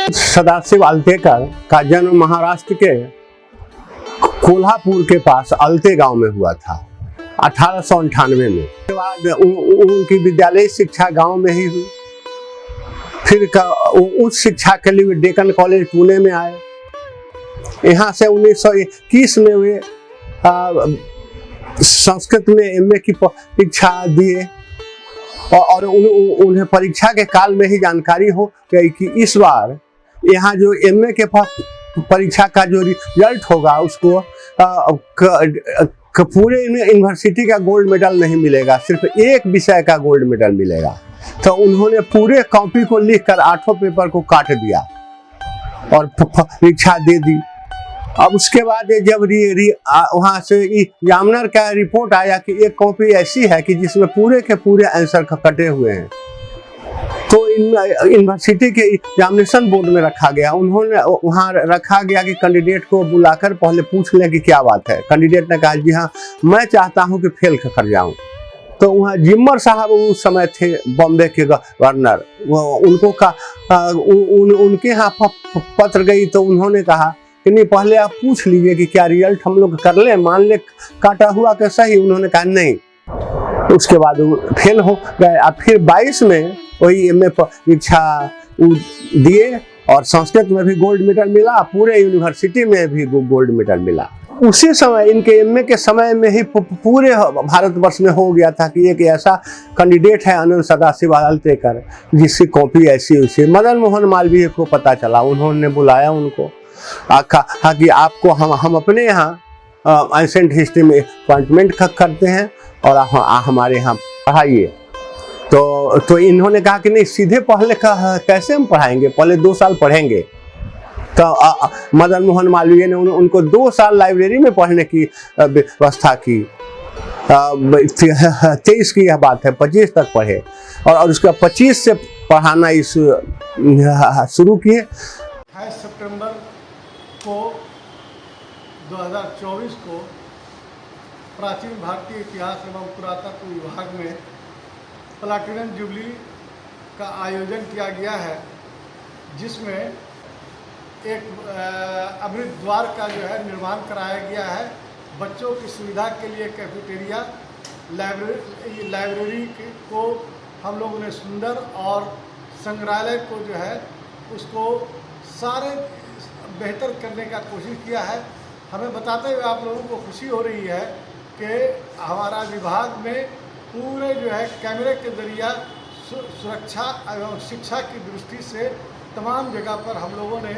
सदाशिव अल्तेकर का जन्म महाराष्ट्र के कोल्हापुर के पास अलते गांव में हुआ था 1898 में। उसके बाद उनकी विद्यालय शिक्षा गांव में ही हुई। फिर उच्च शिक्षा के लिए डेक्कन कॉलेज पुणे में आए। यहाँ से 1921 में वे संस्कृत में एमए की परीक्षा दिए और उन्हें परीक्षा के काल में ही जानकारी हो गई कि इस बार यहाँ जो एमए के परीक्षा का जो रिजल्ट होगा उसको पूरे यूनिवर्सिटी का गोल्ड मेडल नहीं मिलेगा, सिर्फ एक विषय का गोल्ड मेडल मिलेगा। तो उन्होंने पूरे कॉपी को लिखकर 8 पेपर को काट दिया और परीक्षा दे दी। अब उसके बाद जब वहाँ से एग्जामिनर का रिपोर्ट आया कि एक कॉपी ऐसी है कि जिसमें पूरे के पूरे आंसर कटे हुए हैं, तो यूनिवर्सिटी के एग्जामिनेशन बोर्ड में रखा गया। उन्होंने वहाँ रखा गया कि कैंडिडेट को बुलाकर पहले पूछ लें कि क्या बात है। कैंडिडेट ने कहा जी हाँ, मैं चाहता हूँ कि फेल कर जाऊँ। तो वहाँ जिम्मर साहब उस समय थे बॉम्बे के गवर्नर, उनको उनके यहाँ पत्र गई तो उन्होंने कहा कि नहीं, पहले आप पूछ लीजिए कि क्या रिजल्ट हम लोग कर लें, मान ले काटा हुआ कि सही। उन्होंने कहा नहीं। उसके बाद वो फेल हो गए। अब फिर 22 में वही एमए परीक्षा दिए और संस्कृत में भी गोल्ड मेडल मिला, पूरे यूनिवर्सिटी में भी गोल्ड मेडल मिला। उसी समय इनके एमए के समय में ही पूरे भारतवर्ष में हो गया था कि एक ऐसा कैंडिडेट है अनंत सदाशिव अल्तेकर जिसकी कॉपी ऐसी वैसी। मदन मोहन मालवीय को पता चला, उन्होंने बुलाया उनको, कहा कि आपको हम अपने यहाँ एंशिएंट हिस्ट्री में अपॉइंटमेंट करते हैं और हमारे यहाँ पढ़ाइए। तो इन्होंने कहा कि नहीं, सीधे पहले कैसे हम पढ़ाएंगे, पहले 2 साल पढ़ेंगे। तो मदन मोहन मालवीय ने उनको 2 साल लाइब्रेरी में पढ़ने की व्यवस्था की। 23 की यह बात है, 25 तक पढ़े और उसके 25 से पढ़ाना शुरू किए। 28 सितंबर को 2024 को प्राचीन भारतीय इतिहास एवं पुरातत्व विभाग में प्लैटिनम जुबली का आयोजन किया गया है, जिसमें एक अमृत द्वार का जो है निर्माण कराया गया है। बच्चों की सुविधा के लिए कैफेटेरिया, लाइब्रेरी को हम लोगों ने सुंदर और संग्रहालय को जो है उसको सारे बेहतर करने का कोशिश किया है। हमें बताते हुए आप लोगों को खुशी हो रही है कि हमारा विभाग में पूरे जो है कैमरे के जरिए सुरक्षा एवं शिक्षा की दृष्टि से तमाम जगह पर हम लोगों ने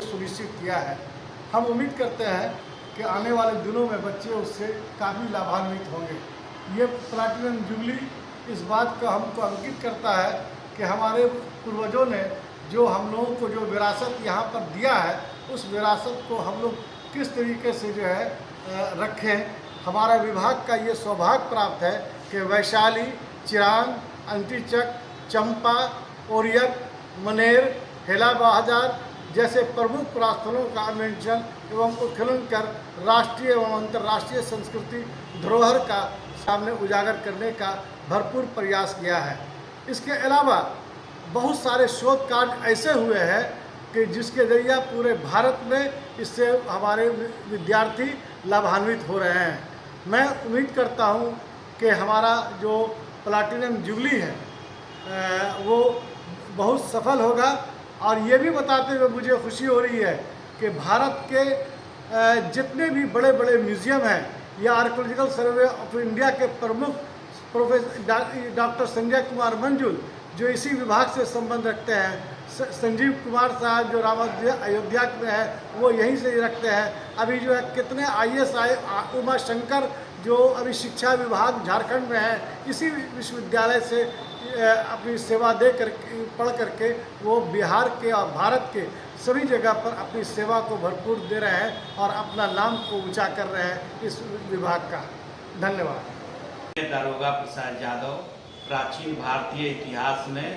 सुनिश्चित किया है। हम उम्मीद करते हैं कि आने वाले दिनों में बच्चे उससे काफ़ी लाभान्वित होंगे। ये प्लैटिनम जुबली इस बात का हमको अंकित करता है कि हमारे पूर्वजों ने जो हम लोगों को जो विरासत यहाँ पर दिया है, उस विरासत को हम लोग किस तरीके से जो है रखें। हमारा विभाग का ये सौभाग्य प्राप्त है कि वैशाली, चिरांग, अंटीचक, चंपा, ओरियक, मनेर, हेला बाजार जैसे प्रमुख पुरास्थलों का अन्वेषण एवं उत्खनन कर राष्ट्रीय एवं अंतर्राष्ट्रीय संस्कृति धरोहर का सामने उजागर करने का भरपूर प्रयास किया है। इसके अलावा बहुत सारे शोध कार्य ऐसे हुए हैं कि जिसके जरिए पूरे भारत में इससे हमारे विद्यार्थी लाभान्वित हो रहे हैं। मैं उम्मीद करता हूं कि हमारा जो प्लैटिनम जुबली है वो बहुत सफल होगा। और ये भी बताते हुए मुझे खुशी हो रही है कि भारत के जितने भी बड़े बड़े म्यूज़ियम हैं या आर्कियोलॉजिकल सर्वे ऑफ इंडिया के प्रमुख प्रोफेसर डॉक्टर संजय कुमार मंजुल जो इसी विभाग से संबंध रखते हैं, संजीव कुमार साहब जो अयोध्या में है वो यहीं से ही रखते हैं। अभी जो है कितने IAS उमा शंकर जो अभी शिक्षा विभाग झारखंड में है, इसी विश्वविद्यालय से अपनी सेवा दे कर पढ़ करके वो बिहार के और भारत के सभी जगह पर अपनी सेवा को भरपूर दे रहे हैं और अपना नाम को ऊंचा कर रहे हैं इस विभाग का। धन्यवाद। दारोगा प्रसाद यादव प्राचीन भारतीय इतिहास में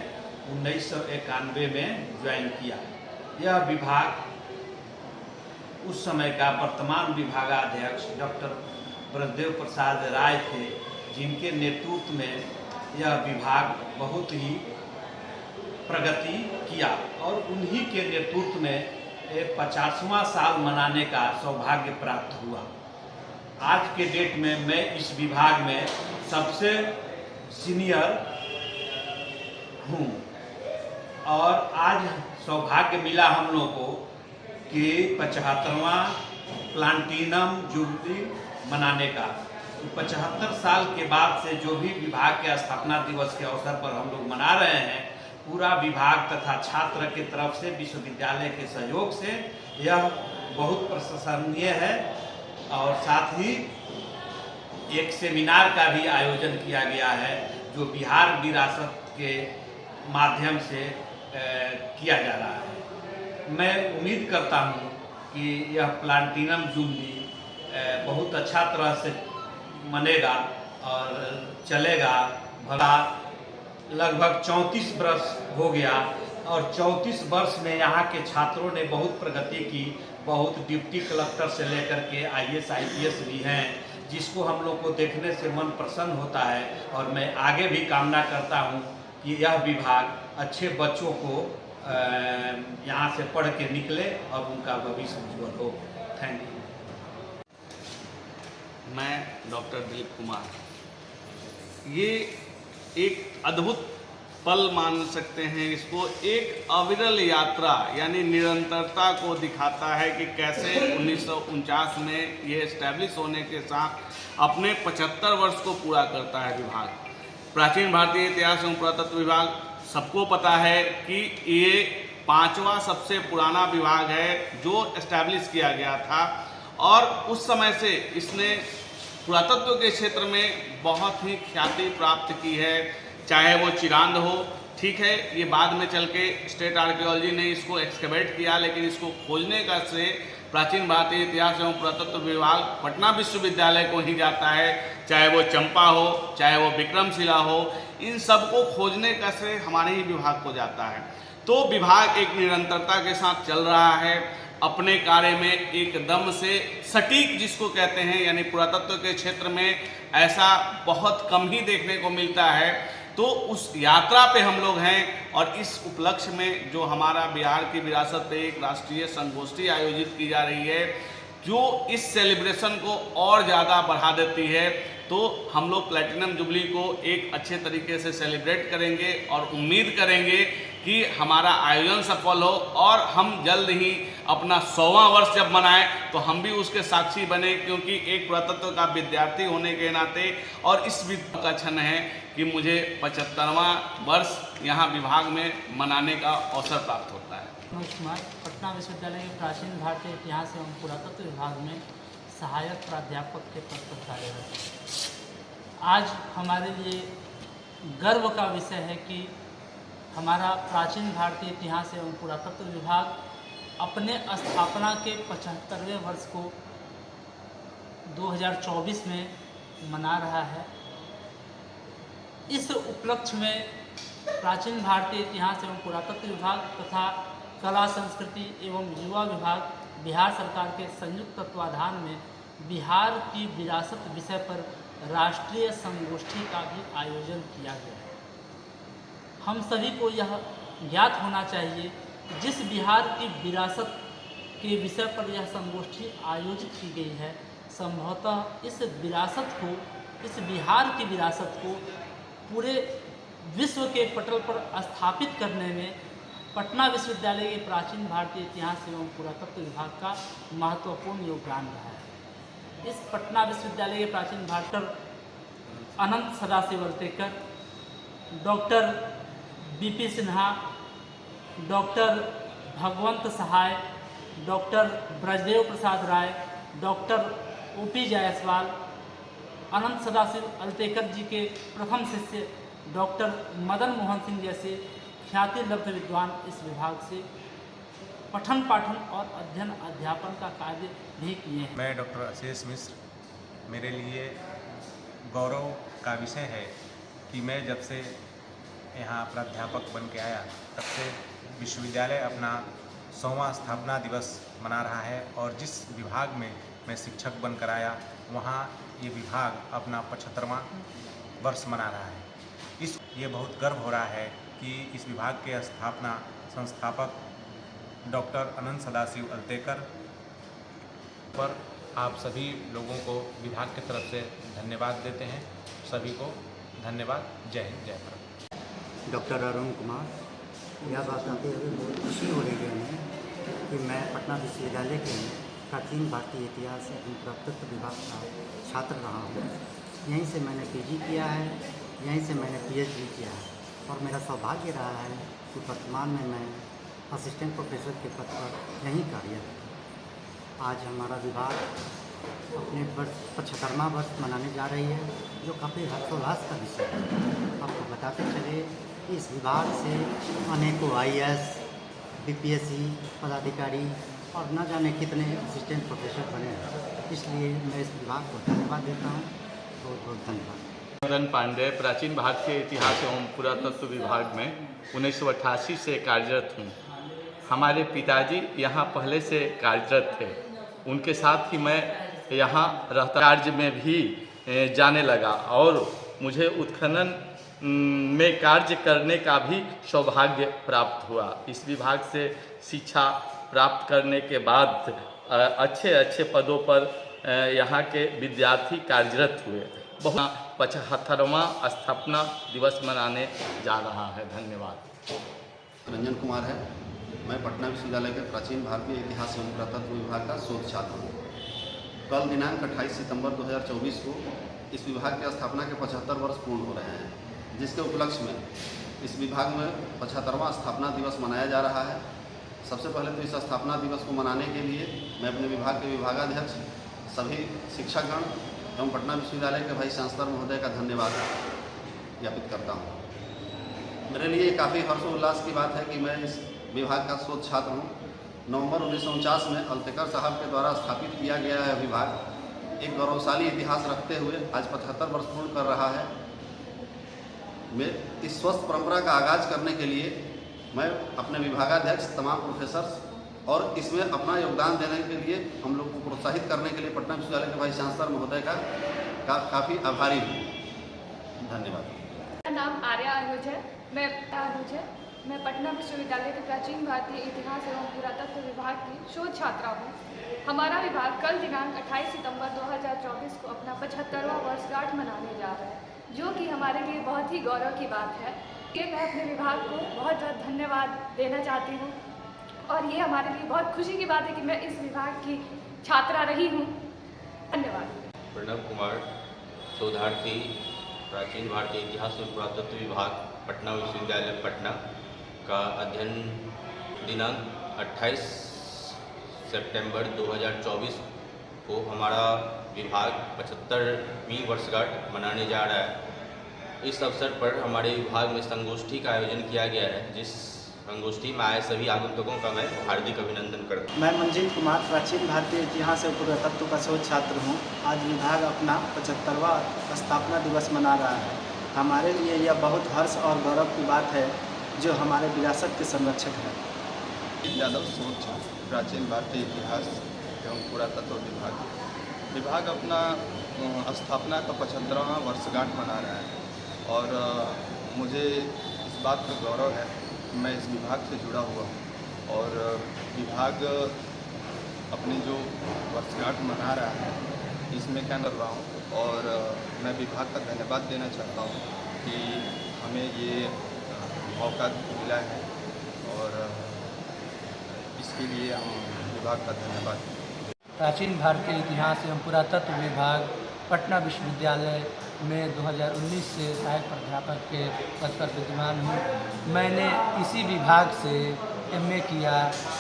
1991 में ज्वाइन किया। यह विभाग उस समय का वर्तमान विभागाध्यक्ष डॉक्टर ब्रजदेव प्रसाद राय थे, जिनके नेतृत्व में यह विभाग बहुत ही प्रगति किया और उन्हीं के नेतृत्व में 50वां साल मनाने का सौभाग्य प्राप्त हुआ। आज के डेट में मैं इस विभाग में सबसे सीनियर हूँ और आज सौभाग्य मिला हम लोग को कि 75वां प्लाटिनम जुबली मनाने का। तो 75 साल के बाद से जो भी विभाग के स्थापना दिवस के अवसर पर हम लोग मना रहे हैं, पूरा विभाग तथा छात्र के तरफ से विश्वविद्यालय के सहयोग से यह बहुत प्रशंसनीय है। और साथ ही एक सेमिनार का भी आयोजन किया गया है जो बिहार विरासत के माध्यम से किया जा रहा है। मैं उम्मीद करता हूँ कि यह प्लाटिनम जुबली बहुत अच्छा तरह से मनेगा और चलेगा। भला लगभग 34 वर्ष हो गया और 34 वर्ष में यहाँ के छात्रों ने बहुत प्रगति की। बहुत डिप्टी कलेक्टर से लेकर के IAS IPS भी हैं, जिसको हम लोग को देखने से मन प्रसन्न होता है। और मैं आगे भी कामना करता हूँ कि यह विभाग अच्छे बच्चों को यहाँ से पढ़ के निकले और उनका भविष्य उज्ज्वल हो। Thank you. मैं डॉक्टर दिलीप कुमार, ये एक अद्भुत पल मान सकते हैं इसको, एक अविरल यात्रा यानी निरंतरता को दिखाता है कि कैसे 1949 में ये एस्टैब्लिश होने के साथ अपने 75 वर्ष को पूरा करता है विभाग। प्राचीन भारतीय इतिहास एवं पुरातत्व विभाग सबको पता है कि ये 5वां सबसे पुराना विभाग है जो एस्टैब्लिश किया गया था और उस समय से इसने पुरातत्व के क्षेत्र में बहुत ही ख्याति प्राप्त की है। चाहे वो चिरांद हो, ठीक है, ये बाद में चल के स्टेट आर्कियोलॉजी ने इसको एक्सकेवेट किया, लेकिन इसको खोजने का श्रेय प्राचीन भारतीय इतिहास एवं पुरातत्व विभाग पटना विश्वविद्यालय को ही जाता है। चाहे वो चंपा हो, चाहे वो विक्रमशिला हो, इन सब को खोजने का श्रेय हमारे ही विभाग को जाता है। तो विभाग एक निरंतरता के साथ चल रहा है, अपने कार्य में एकदम से सटीक जिसको कहते हैं, यानी पुरातत्व के क्षेत्र में ऐसा बहुत कम ही देखने को मिलता है। तो उस यात्रा पे हम लोग हैं और इस उपलक्ष्य में जो हमारा बिहार की विरासत पे एक राष्ट्रीय संगोष्ठी आयोजित की जा रही है जो इस सेलिब्रेशन को और ज़्यादा बढ़ा देती है। तो हम लोग प्लैटिनम जुबली को एक अच्छे तरीके से सेलिब्रेट करेंगे और उम्मीद करेंगे कि हमारा आयोजन सफल हो और हम जल्द ही अपना 100वां वर्ष जब मनाएं तो हम भी उसके साक्षी बने, क्योंकि एक पुरातत्व का विद्यार्थी होने के नाते और इस विद्या का क्षण है कि मुझे 75वां वर्ष यहाँ विभाग में मनाने का अवसर प्राप्त होता है। मनोज कुमार, पटना विश्वविद्यालय के प्राचीन भारतीय इतिहास एवं पुरातत्व विभाग में सहायक प्राध्यापक के पद पर कार्यरत है। आज हमारे लिए गर्व का विषय है कि हमारा प्राचीन भारतीय इतिहास एवं पुरातत्व विभाग अपने स्थापना के 75वें वर्ष को 2024 में मना रहा है। इस उपलक्ष्य में प्राचीन भारतीय इतिहास एवं पुरातत्व विभाग तथा कला संस्कृति एवं युवा विभाग बिहार सरकार के संयुक्त तत्वाधान में बिहार की विरासत विषय पर राष्ट्रीय संगोष्ठी का भी आयोजन किया गया है। हम सभी को यह ज्ञात होना चाहिए कि जिस बिहार की विरासत के विषय पर यह संगोष्ठी आयोजित की गई है, संभवतः इस विरासत को, इस बिहार की विरासत को पूरे विश्व के पटल पर स्थापित करने में पटना विश्वविद्यालय के प्राचीन भारतीय इतिहास एवं पुरातत्व विभाग का महत्वपूर्ण योगदान रहा है। इस पटना विश्वविद्यालय के प्राचीन doctor Anant Sadashiv Altekar, doctor BP Sinha, doctor Bhagwant Sahay, doctor Brajdev Prasad Rai, doctor OP Jaiswal, Anant Sadashiv Altekar ji के प्रथम शिष्य डॉक्टर मदन मोहन सिंह जैसे ख्याति लब्ध विद्वान इस विभाग से पठन पाठन और अध्ययन अध्यापन का कार्य भी किए हैं। मैं डॉक्टर आशीष मिश्र, मेरे लिए गौरव का विषय है कि मैं जब से यहाँ प्राध्यापक बन के आया तब से विश्वविद्यालय अपना 100वां स्थापना दिवस मना रहा है और जिस विभाग में मैं शिक्षक बनकर आया वहाँ ये विभाग अपना 75वां वर्ष मना रहा है। ये बहुत गर्व हो रहा है कि इस विभाग के स्थापना संस्थापक डॉक्टर अनंत सदाशिव अल्तेकर पर आप सभी लोगों को विभाग की तरफ से धन्यवाद देते हैं। सभी को धन्यवाद। जय हिंद, जय भारत। डॉक्टर अरुण कुमार, यह बात आते हुए बहुत खुशी हो रही है हमें कि मैं पटना विश्वविद्यालय के प्राचीन भारतीय इतिहास एवं पुरातत्व विभाग का छात्र रहा हूँ। यहीं से मैंने पीजी किया है, यहीं से मैंने पीएचडी किया है और मेरा सौभाग्य रहा है कि वर्तमान में मैं असिस्टेंट प्रोफेसर के पद पर यहीं कार्यरत हूँ। आज हमारा विभाग अपने 75वां वर्ष मनाने जा रही है, जो काफ़ी हर्षोल्लास का विषय है। आपको बताते चले कि इस विभाग से अनेकों IAS, BPSC पदाधिकारी और न जाने कितने असिस्टेंट प्रोफेसर बने हैं। इसलिए मैं इस विभाग को धन्यवाद देता हूँ। बहुत बहुत धन्यवाद। मदन पांडे, प्राचीन भारतीय इतिहास एवं पुरातत्व विभाग में 1988 से कार्यरत हूँ। हमारे पिताजी यहाँ पहले से कार्यरत थे, उनके साथ ही मैं यहाँ रहता कार्य में भी जाने लगा और मुझे उत्खनन में कार्य करने का भी सौभाग्य प्राप्त हुआ। इस विभाग से शिक्षा प्राप्त करने के बाद अच्छे अच्छे पदों पर यहाँ के विद्यार्थी कार्यरत हुए। बहुत 75वां स्थापना दिवस मनाने जा रहा है। धन्यवाद। रंजन कुमार है। मैं पटना विश्वविद्यालय के प्राचीन भारतीय इतिहास एवं पुरातत्व विभाग का शोध छात्र हूँ। कल दिनांक 28 सितंबर 2024 को इस विभाग की स्थापना के 75 वर्ष पूर्ण हो रहे हैं, जिसके उपलक्ष्य में इस विभाग में 75वां स्थापना दिवस मनाया जा रहा है। सबसे पहले तो इस स्थापना दिवस को मनाने के लिए मैं अपने विभाग के विभागाध्यक्ष, सभी शिक्षकगण एवं पटना विश्वविद्यालय के भाई चांसलर महोदय का धन्यवाद ज्ञापित करता हूँ। मेरे लिए काफ़ी हर्षोल्लास की बात है कि मैं इस विभाग का शोध छात्र हूँ। नवंबर 1949 में अल्तेकर साहब के द्वारा स्थापित किया गया है विभाग। एक गौरवशाली इतिहास रखते हुए आज 75 वर्ष पूर्ण कर रहा है। मैं इस स्वस्थ परंपरा का आगाज करने के लिए मैं अपने विभागाध्यक्ष, तमाम प्रोफेसर्स और इसमें अपना योगदान देने के लिए हम लोग को प्रोत्साहित करने के लिए पटना विश्वविद्यालय के वाइस चांसलर महोदय का काफ़ी आभारी हूँ। धन्यवाद। मेरा नाम आर्या अनुज है। मैं पटना विश्वविद्यालय के प्राचीन भारतीय इतिहास एवं पुरातत्व विभाग की शोध छात्रा हूँ। हमारा विभाग कल दिनांक 28 सितंबर 2024 को अपना 75वां वर्षगांठ मनाने जा रहा है, जो कि हमारे लिए बहुत ही गौरव की बात है कि मैं अपने विभाग को बहुत बहुत धन्यवाद देना चाहती हूँ और ये हमारे लिए बहुत खुशी की बात है कि मैं इस विभाग की छात्रा रही हूँ। धन्यवाद। प्रणव कुमार, शोधार्थी, प्राचीन भारतीय इतिहास और पुरातत्व विभाग, पटना विश्वविद्यालय पटना का अध्ययन दिनांक 28 सितंबर 2024 को हमारा विभाग 75वीं वर्षगांठ मनाने जा रहा है। इस अवसर पर हमारे विभाग में संगोष्ठी का आयोजन किया गया है, जिस संगोष्ठी में आए सभी आगंतुकों का मैं हार्दिक अभिनंदन करता हूँ। मैं मंजीत कुमार, प्राचीन भारतीय इतिहास और पुरातत्व का शोध छात्र हूँ। आज विभाग अपना 75वां स्थापना दिवस मना रहा है। हमारे लिए यह बहुत हर्ष और गौरव की बात है, जो हमारे विरासत के संरक्षक हैं। यादव, शोध छात्र, प्राचीन भारतीय इतिहास एवं पुरातत्व विभाग अपना स्थापना का 75वां वर्षगांठ मना रहा है और मुझे इस बात का गौरव है कि मैं इस विभाग से जुड़ा हुआ हूँ और विभाग अपनी जो वर्षगांठ मना रहा है इसमें क्या कर रहा हूँ और मैं विभाग का धन्यवाद देना चाहता हूँ कि हमें ये मौका मिला है और इसके लिए हम विभाग का धन्यवाद। प्राचीन भारतीय इतिहास एवं पुरातत्व विभाग पटना विश्वविद्यालय में 2019 से सहायक प्राध्यापक के पद पर विद्यमान हूँ। मैंने इसी विभाग से MA किया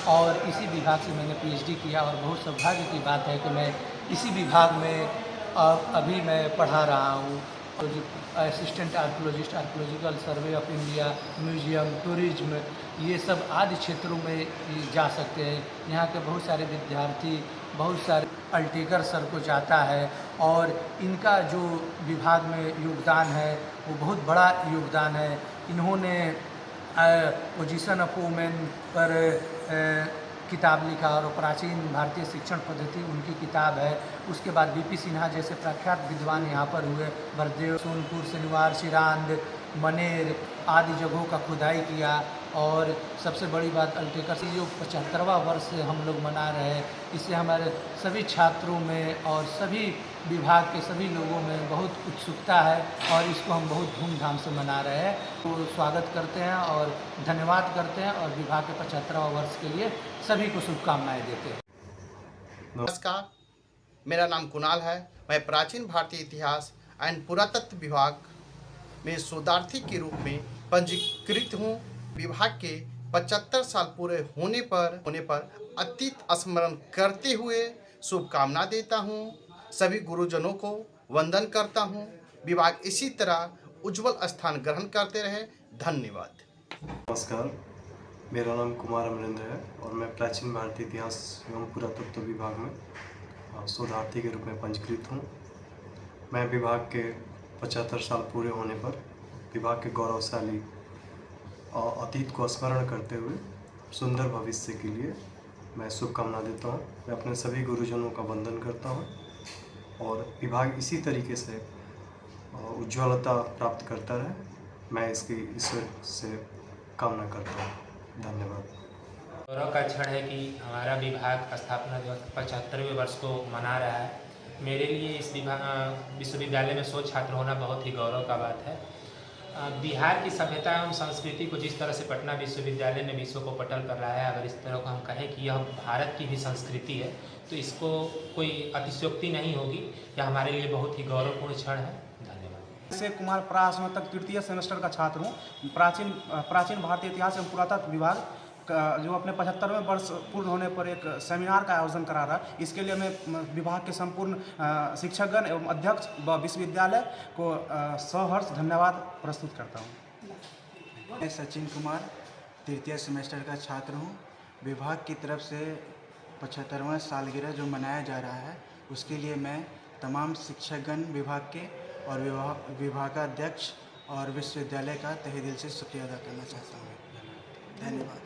और इसी विभाग से मैंने PhD किया और बहुत सौभाग्य की बात है कि मैं इसी विभाग में अभी मैं पढ़ा रहा हूँ। Assistant archaeologist, archaeological survey of India, museum, tourism, ये सब आदि क्षेत्रों में जा सकते हैं। यहाँ के बहुत सारे विद्यार्थी, बहुत सारे अल्टेकर सर को चाहता है और इनका जो विभाग में योगदान है वो बहुत बड़ा योगदान है। इन्होंने पोजीशन ऑफ वुमेन पर किताब लिखा और प्राचीन भारतीय शिक्षण पद्धति उनकी किताब है। उसके बाद बीपी सिन्हा जैसे प्रख्यात विद्वान यहाँ पर हुए। भरदेव, सोनपुर, शनिवार, सिरांद, मनेर आदि जगहों का खुदाई किया। और सबसे बड़ी बात अल्टेकर से जो 75वां वर्ष हम लोग मना रहे हैं, इससे हमारे सभी छात्रों में और सभी विभाग के सभी लोगों में बहुत उत्सुकता है और इसको हम बहुत धूमधाम से मना रहे हैं। तो स्वागत करते हैं और धन्यवाद करते हैं और विभाग के 75वां वर्ष के लिए सभी को शुभकामनाएं देते हैं। नमस्कार, मेरा नाम कुणाल है। मैं प्राचीन भारतीय इतिहास एंड पुरातत्व विभाग में शोधार्थी के रूप में पंजीकृत हूँ। विभाग के 75 साल पूरे होने पर अतीत स्मरण करते हुए शुभकामना देता हूँ। सभी गुरुजनों को वंदन करता हूँ। विभाग इसी तरह उज्जवल स्थान ग्रहण करते रहे। धन्यवाद। नमस्कार, मेरा नाम कुमार अमरेंद्र है और मैं प्राचीन भारतीय इतिहास एवं पुरातत्व विभाग में शोधार्थी के रूप में पंजीकृत हूँ। मैं विभाग के 75 साल पूरे होने पर विभाग के गौरवशाली अतीत को स्मरण करते हुए सुंदर भविष्य के लिए मैं शुभकामना देता हूँ। मैं अपने सभी गुरुजनों का वंदन करता हूँ और विभाग इसी तरीके से उज्ज्वलता प्राप्त करता रहे, मैं इसकी ईश्वर से कामना करता हूँ। धन्यवाद। गौरव का क्षण है कि हमारा विभाग स्थापना दिवस 75वें वर्ष को मना रहा है। मेरे लिए इस विश्वविद्यालय में शोध छात्र होना बहुत ही गौरव का बात है। बिहार की सभ्यता एवं संस्कृति को जिस तरह से पटना विश्वविद्यालय ने विश्व को पटल कर लाया है, अगर इस तरह को हम कहें कि यह भारत की भी संस्कृति है तो इसको कोई अतिशयोक्ति नहीं होगी। यह हमारे लिए बहुत ही गौरवपूर्ण क्षण है। धन्यवाद। से कुमार स्नातक तृतीय सेमेस्टर का छात्र हूँ। प्राचीन भारतीय इतिहास एवं पुरातत्व विभाग जो अपने 75वें वर्ष पूर्ण होने पर एक सेमिनार का आयोजन करा रहा है। इसके लिए मैं विभाग के संपूर्ण शिक्षकगण एवं अध्यक्ष व विश्वविद्यालय को सहर्ष धन्यवाद प्रस्तुत करता हूँ। मैं सचिन कुमार तृतीय सेमेस्टर का छात्र हूँ। विभाग की तरफ से 75वां सालगिरह जो मनाया जा रहा है उसके लिए मैं तमाम शिक्षकगण विभाग के और विभागाध्यक्ष और विश्वविद्यालय का तहे दिल से शुक्रिया अदा करना चाहता हूँ। धन्यवाद।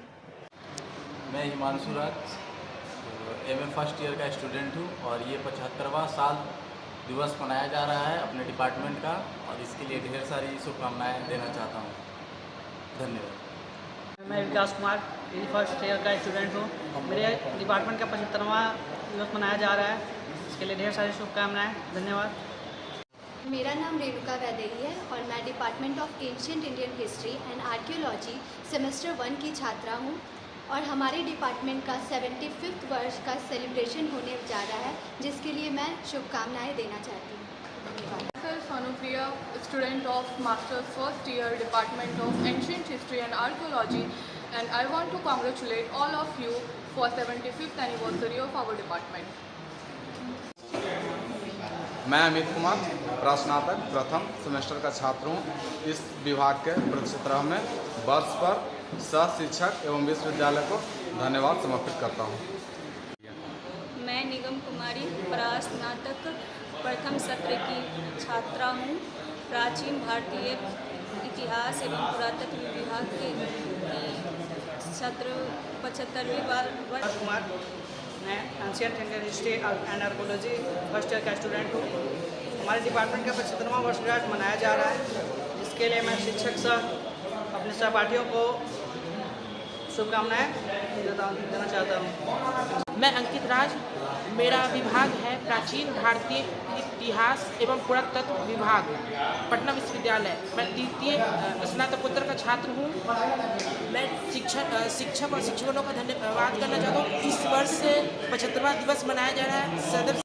मैं हिमांशु राज एमए फर्स्ट ईयर का स्टूडेंट हूँ और ये 75वां साल दिवस मनाया जा रहा है अपने डिपार्टमेंट का और इसके लिए ढेर सारी शुभकामनाएं देना चाहता हूँ। धन्यवाद। मैं विकास कुमार फर्स्ट ईयर का स्टूडेंट हूँ। मेरे डिपार्टमेंट का 75वां दिवस मनाया जा रहा है, इसके लिए ढेर सारी शुभकामनाएं। धन्यवाद। मेरा नाम रेणुका वैदेही है और मैं department of ancient Indian history and archaeology semester 1 की छात्रा हूँ और हमारे डिपार्टमेंट का 75वां वर्ष का सेलिब्रेशन होने जा रहा है, जिसके लिए मैं शुभकामनाएं देना चाहती हूँ। धन्यवाद। Anupriya, student of Master's First Year, Department of Ancient History and Archaeology, and I want to congratulate all of you for 75th anniversary of our department. मैं अमित कुमार स्नातक प्रथम सेमेस्टर का छात्र हूँ। इस विभाग के 75वें वर्ष पर सह शिक्षक एवं विश्वविद्यालय को धन्यवाद समर्पित करता हूँ। मैं निगम कुमारी स्नातक प्रथम सत्र की छात्रा हूँ। प्राचीन भारतीय इतिहास एवं पुरातत्व विभाग के छात्र 75वीं वर्ष। कुमार, मैं ancient Indian history and archaeology first year का स्टूडेंट हूँ। हमारे डिपार्टमेंट का 75वां वर्षगांठ मनाया जा रहा है, जिसके लिए मैं शिक्षक सह अपने सहपाठियों को शुभकामनाएं देना चाहता हूँ। मैं अंकित राज, मेरा विभाग है प्राचीन भारतीय इतिहास एवं पुरातत्व विभाग पटना विश्वविद्यालय। मैं तृतीय स्नातकोत्तर का छात्र हूँ। मैं शिक्षक और शिक्षकों का धन्यवाद करना चाहता हूँ। इस वर्ष 75वां दिवस मनाया जा रहा है। सदर